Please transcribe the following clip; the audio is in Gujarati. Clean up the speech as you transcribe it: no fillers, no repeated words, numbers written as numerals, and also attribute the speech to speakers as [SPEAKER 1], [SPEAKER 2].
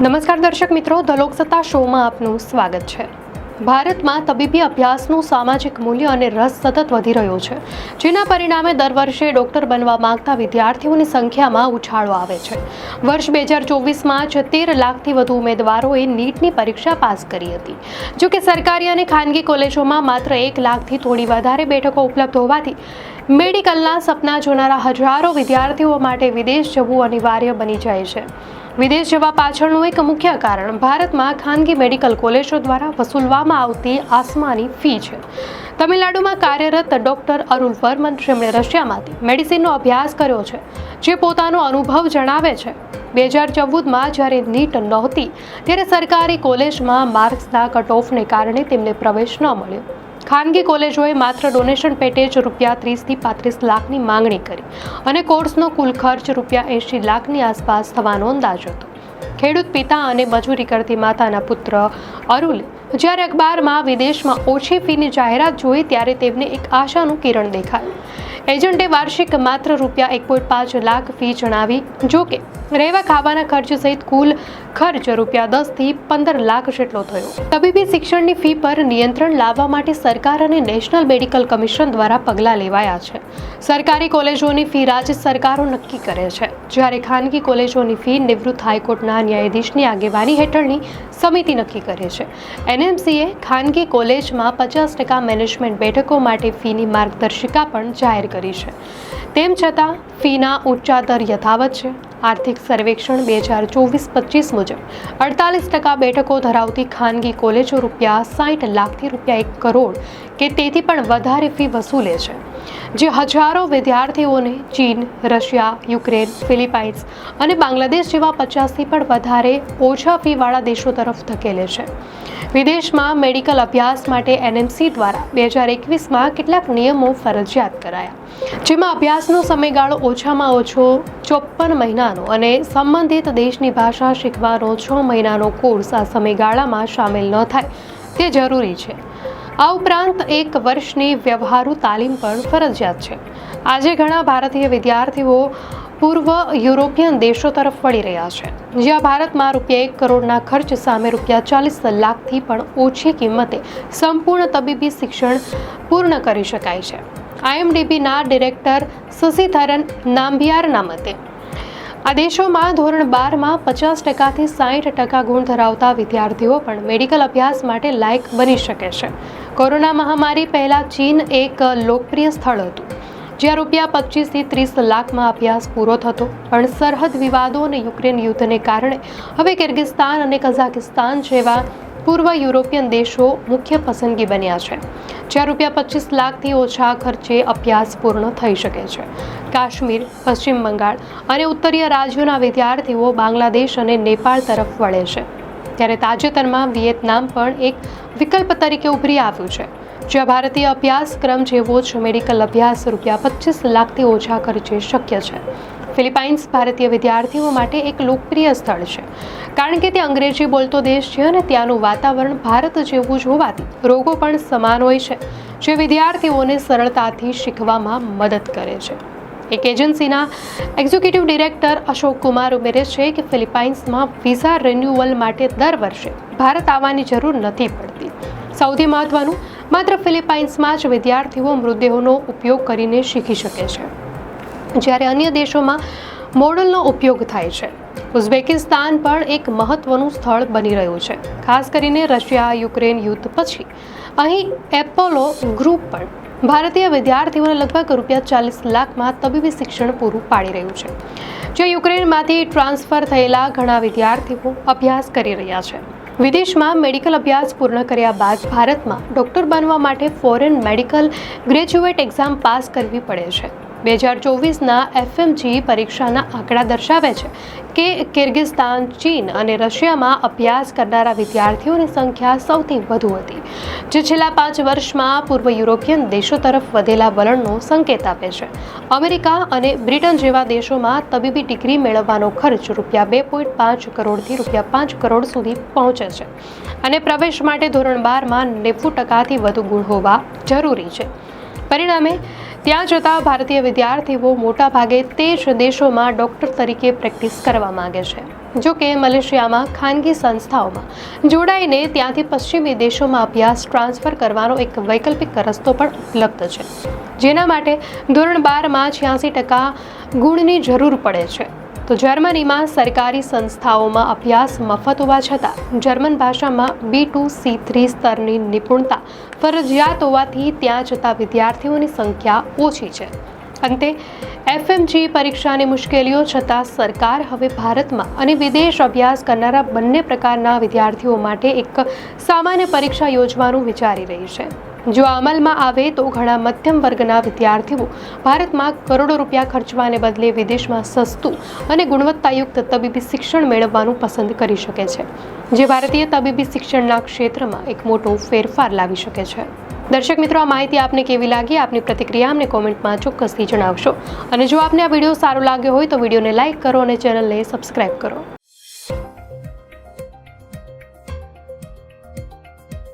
[SPEAKER 1] નમસ્કાર દર્શક મિત્રો, ધ લોકસત્તા શોમાં આપનું સ્વાગત છે। ભારતમાં તબીબી અભ્યાસનું સામાજિક મૂલ્ય અને રસ સતત વધી રહ્યો છે, જેના પરિણામે દર વર્ષે ડોક્ટર બનવા માંગતા વિદ્યાર્થીઓની સંખ્યામાં ઉછાળો આવે છે। વર્ષ 2024માં 13 લાખથી વધુ ઉમેદવારોએ નીટની પરીક્ષા પાસ કરી હતી। જો કે સરકારી અને ખાનગી કોલેજોમાં માત્ર 1 લાખથી થોડી વધારે બેઠકો ઉપલબ્ધ હોવાથી મેડિકલના સપના જોનારા હજારો વિદ્યાર્થીઓ માટે વિદેશ જવું અનિવાર્ય બની જાય છે। વિદેશ જવા પાછળનું એક મુખ્ય કારણ ભારતમાં ખાનગી મેડિકલ કોલેજો દ્વારા વસૂલવામાં આવતી આસમાની ફી છે। તમિલનાડુમાં કાર્યરત ડોક્ટર અરુલ વર્મન, જેમણે રશિયામાંથી મેડિસિનનો અભ્યાસ કર્યો છે, જે પોતાનો અનુભવ જણાવે છે। 2014માં જ્યારે નીટ નહોતી ત્યારે સરકારી કોલેજમાં માર્ક્સના કટ ઓફને કારણે તેમને પ્રવેશ ન મળ્યો। ખાનગી કોલેજોએ માત્ર ડોનેશન પેટે જ ₹30 થી 35 લાખની માંગણી કરી અને કોર્સનો કુલ ખર્ચ ₹80 લાખની આસપાસ થવાનો અંદાજ હતો। ખેડૂત પિતા અને મજૂરી કરતી માતાના પુત્ર અરુલે જ્યારે અખબારમાં વિદેશમાં ઓછી ફીની જાહેરાત જોઈ ત્યારે તેમને એક આશાનું કિરણ દેખાયું। એજન્ટે વાર્ષિક માત્ર ₹1.5 લાખ ફી જણાવી। જો કે રહેવા ખાવાના ખર્ચ સહિત કુલ ખર્ચ ₹10 થી 15 લાખ જેટલો થયો। તબીબી શિક્ષણની ફી પર નિયંત્રણ લાવવા માટે સરકાર અને નેશનલ મેડિકલ કમિશન દ્વારા પગલાં લેવાયા છે। સરકારી કોલેજોની ફી રાજ્ય સરકારો નક્કી કરે છે, જ્યારે ખાનગી કોલેજોની ફી નિવૃત્ત હાઈકોર્ટના ન્યાયાધીશની આગેવાની હેઠળની સમિતિ નક્કી કરે છે। એનએમસીએ ખાનગી કોલેજમાં 50% મેનેજમેન્ટ બેઠકો માટે ફીની માર્ગદર્શિકા પણ જાહેર કરી છે। તેમ છતાં ફીના ઊંચા દર યથાવત છે। આર્થિક સર્વેક્ષણ 2024-25 મુજબ 48% બેઠકો ધરાવતી ખાનગી કોલેજો ₹60 લાખથી ₹1 કરોડ કે તેથી પણ વધારે ફી વસૂલે છે, જે હજારો વિદ્યાર્થીઓને ચીન, રશિયા, યુક્રેન, ફિલિપાઇન્સ અને બાંગ્લાદેશ જેવા 50થી પણ વધારે ઓછા ફીવાળા દેશો તરફ ધકેલે છે। વિદેશમાં મેડિકલ અભ્યાસ માટે એનએમસી દ્વારા 2021માં કેટલાક નિયમો ફરજિયાત કરાયા, જેમાં અભ્યાસનો સમયગાળો ઓછામાં ઓછો 54 મહિનાનો અને સંબંધિત દેશની ભાષા શીખવાનો 6 મહિનાનો કોર્સ આ સમયગાળામાં સામેલ ન થાય તે જરૂરી છે। આ ઉપરાંત 1 વર્ષની વ્યવહારુ તાલીમ પણ ફરજિયાત છે। આજે ઘણા ભારતીય વિદ્યાર્થીઓ પૂર્વ યુરોપિયન દેશો તરફ વળી રહ્યા છે, જ્યાં ભારતમાં ₹1 કરોડના ખર્ચ સામે ₹40 લાખથી પણ ઓછી કિંમતે સંપૂર્ણ તબીબી શિક્ષણ પૂર્ણ કરી શકાય છે। IMDbના ડિરેક્ટર શશિધરન નામ્બિયારના મતે આ દેશોમાં ધોરણ 12માં 50% થી 60% ગુણ ધરાવતા વિદ્યાર્થીઓ પણ મેડિકલ અભ્યાસ માટે લાયક બની શકે છે। કોરોના મહામારી પહેલા ચીન એક લોકપ્રિય સ્થળ હતું, જ્યાં ₹25 થી 30 લાખમાં અભ્યાસ પૂરો થતો, પણ સરહદ વિવાદો અને યુક્રેન યુદ્ધને કારણે હવે કિર્ગિસ્તાન અને કઝાકિસ્તાન જેવા પૂર્વ યુરોપિયન દેશો મુખ્ય પસંદગી બન્યા છે, જ્યાં ₹25 લાખથી ઓછા ખર્ચે અભ્યાસ પૂર્ણ થઈ શકે છે। કાશ્મીર, પશ્ચિમ બંગાળ અને ઉત્તરીય રાજ્યોના વિદ્યાર્થીઓ બાંગ્લાદેશ અને નેપાળ તરફ વળે છે, ત્યારે તાજેતરમાં વિયેતનામ પણ એક વિકલ્પ તરીકે ઉભરી આવ્યું છે, જ્યાં ભારતીય અભ્યાસક્રમ જેવો જ મેડિકલ અભ્યાસ ₹25 લાખથી ઓછા ખર્ચે શક્ય છે। ફિલિપાઇન્સ ભારતીય વિદ્યાર્થીઓ માટે એક લોકપ્રિય સ્થળ છે, કારણ કે તે અંગ્રેજી બોલતો દેશ છે અને ત્યાંનું વાતાવરણ ભારત જેવું જ હોવાથી રોગો પણ સમાન હોય છે, જે વિદ્યાર્થીઓને સરળતાથી શીખવામાં મદદ કરે છે। એક એજન્સીના એક્ઝિક્યુટિવ ડિરેક્ટર અશોક કુમાર ઉમેરે છે કે ફિલિપાઇન્સમાં વિઝા રિન્યુઅલ માટે દર વર્ષે ભારત આવવાની જરૂર નથી પડતી। સૌથી મહત્વનું, માત્ર ફિલિપાઇન્સમાં જ વિદ્યાર્થીઓ મૃતદેહોનો ઉપયોગ કરીને શીખી શકે છે, જ્યારે અન્ય દેશોમાં મોડલનો ઉપયોગ થાય છે। ઉઝબેકિસ્તાન પણ એક મહત્વનું સ્થળ બની રહ્યું છે, ખાસ કરીને રશિયા યુક્રેન યુદ્ધ પછી અહીં એપોલો ગ્રુપ પણ ભારતીય વિદ્યાર્થીઓને લગભગ ₹40 લાખમાં તબીબી શિક્ષણ પૂરું પાડી રહ્યું છે, જે યુક્રેનમાંથી ટ્રાન્સફર થયેલા ઘણા વિદ્યાર્થીઓ અભ્યાસ કરી રહ્યા છે। વિદેશમાં મેડિકલ અભ્યાસ પૂર્ણ કર્યા બાદ ભારતમાં ડોક્ટર બનવા માટે foreign medical graduate exam pass કરવી પડે છે। 2024ના FMG પરીક્ષાના આંકડા દર્શાવે છે કે કિર્ગિસ્તાન, ચીન અને રશિયામાં અભ્યાસ કરનારા વિદ્યાર્થીઓની સંખ્યા સૌથી વધુ હતી, જે છેલ્લા 5 વર્ષમાં પૂર્વ યુરોપિયન દેશો તરફ વધેલા વલણનો સંકેત આપે છે। અમેરિકા અને બ્રિટન જેવા દેશોમાં તબીબી ડિગ્રી મેળવવાનો ખર્ચ ₹2.5 કરોડથી ₹5 કરોડ સુધી પહોંચે છે અને પ્રવેશ માટે ધોરણ 12માં 90%થી વધુ ગુણ હોવા જરૂરી છે। પરિણામે ત્યાં જતા ભારતીય વિદ્યાર્થીઓ મોટાભાગે તે જ દેશોમાં ડૉક્ટર તરીકે પ્રેક્ટિસ કરવા માગે છે. જો કે મલેશિયામાં ખાનગી સંસ્થાઓમાં જોડાઈને ત્યાંથી પશ્ચિમી દેશોમાં અભ્યાસ ટ્રાન્સફર કરવાનો એક વૈકલ્પિક રસ્તો પણ ઉપલબ્ધ છે, જેના માટે ધોરણ 12માં 86% ગુણની જરૂર પડે છે. તો જર્મનીમાં સરકારી સંસ્થાઓમાં અભ્યાસ મફત હોવા છતાં જર્મન ભાષામાં B2 C3 સ્તરની નિપુણતા ફરજિયાત હોવાથી ત્યાં જતા વિદ્યાર્થીઓની સંખ્યા ઓછી છે. અંતે FMG પરીક્ષાની મુશ્કેલીઓ છતાં સરકાર હવે ભારતમાં અને વિદેશ અભ્યાસ કરનારા બંને પ્રકારના વિદ્યાર્થીઓ માટે એક સામાન્ય પરીક્ષા યોજવાનું વિચારી રહી છે. જો અમલમાં આવે તો ઘણા મધ્યમ વર્ગના વિદ્યાર્થીઓ ભારતમાં કરોડો રૂપિયા ખર્ચવાને બદલે વિદેશમાં સસ્તું અને ગુણવત્તાયુક્ત તબીબી શિક્ષણ મેળવવાનું પસંદ કરી શકે છે, જે ભારતીય તબીબી શિક્ષણના ક્ષેત્રમાં એક મોટો ફેરફાર લાવી શકે છે. દર્શક મિત્રો, આ માહિતી આપને કેવી લાગી? આપની પ્રતિક્રિયા અમને કોમેન્ટમાં ચોક્કસથી જણાવશો. અને જો આપને આ વિડીયો સારો લાગ્યો હોય તો વિડીયોને લાઇક કરો અને ચેનલને સબસ્ક્રાઇબ કરો.